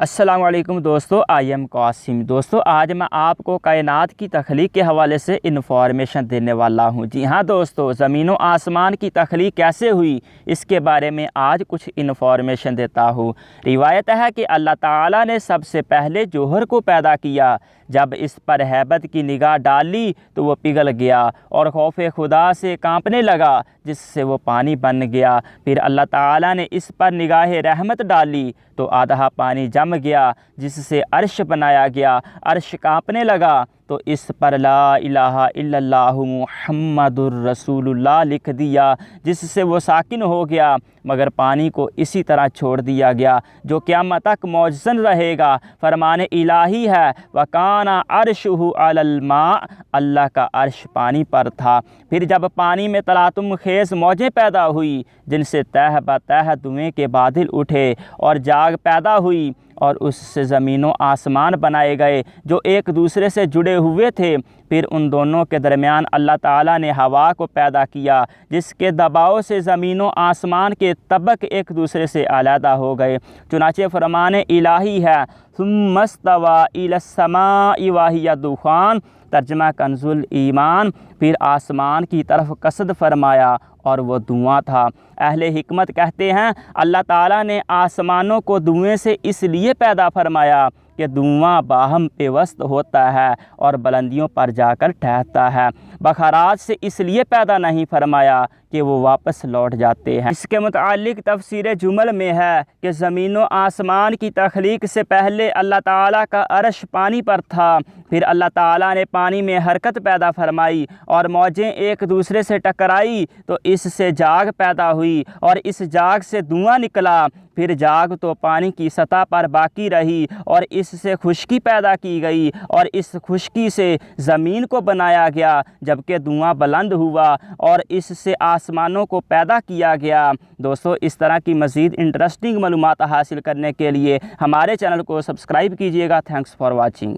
السلام علیکم دوستو، آئی ایم قاسم۔ دوستو آج میں آپ کو کائنات کی تخلیق کے حوالے سے انفارمیشن دینے والا ہوں۔ جی ہاں دوستو، زمین و آسمان کی تخلیق کیسے ہوئی اس کے بارے میں آج کچھ انفارمیشن دیتا ہوں۔ روایت ہے کہ اللہ تعالیٰ نے سب سے پہلے جوہر کو پیدا کیا۔ جب اس پر ہیبت کی نگاہ ڈالی تو وہ پگھل گیا اور خوف خدا سے کانپنے لگا، جس سے وہ پانی بن گیا۔ پھر اللہ تعالیٰ نے اس پر نگاہ رحمت ڈالی تو آدھا پانی جم گیا، جس سے عرش بنایا گیا۔ عرش کانپنے لگا تو اس پر لا الہ الا اللہ محمد الرسول اللہ لکھ دیا، جس سے وہ ساکن ہو گیا، مگر پانی کو اسی طرح چھوڑ دیا گیا جو قیامت تک موجزن رہے گا۔ فرمان الہی ہے وَكَانَ عَرْشُهُ عَلَى الْمَاءِ، اللہ کا عرش پانی پر تھا۔ پھر جب پانی میں تلاطم خیز موجیں پیدا ہوئی جن سے تہ بتہ دھوئیں کے بادل اٹھے اور جاگ پیدا ہوئی، اور اس سے زمین و آسمان بنائے گئے جو ایک دوسرے سے جڑے ہوئے تھے۔ پھر ان دونوں کے درمیان اللہ تعالیٰ نے ہوا کو پیدا کیا، جس کے دباؤ سے زمین و آسمان کے طبق ایک دوسرے سے علیحدہ ہو گئے۔ چنانچہ فرمان الہی ہے ثم استوى الى السماء وهي دخان، ترجمہ کنز ایمان، پھر آسمان کی طرف قصد فرمایا اور وہ دھواں تھا۔ اہل حکمت کہتے ہیں اللہ تعالیٰ نے آسمانوں کو دھوئیں سے اس لیے پیدا فرمایا کہ دھواں باہم پیوست ہوتا ہے اور بلندیوں پر جا کر ٹھہرتا ہے۔ بخارات سے اس لیے پیدا نہیں فرمایا کہ وہ واپس لوٹ جاتے ہیں۔ اس کے متعلق تفسیر جمل میں ہے کہ زمین و آسمان کی تخلیق سے پہلے اللہ تعالیٰ کا عرش پانی پر تھا، پھر اللہ تعالیٰ نے پانی میں حرکت پیدا فرمائی اور موجیں ایک دوسرے سے ٹکرائی تو اس سے جاگ پیدا ہوئی اور اس جاگ سے دھواں نکلا۔ پھر جاگ تو پانی کی سطح پر باقی رہی اور اس سے خشکی پیدا کی گئی اور اس خشکی سے زمین کو بنایا گیا، جبکہ دھواں بلند ہوا اور اس سے آسمانوں کو پیدا کیا گیا۔ دوستو اس طرح کی مزید انٹرسٹنگ معلومات حاصل کرنے کے لیے ہمارے چینل کو سبسکرائب کیجیے گا۔ Thanks for watching.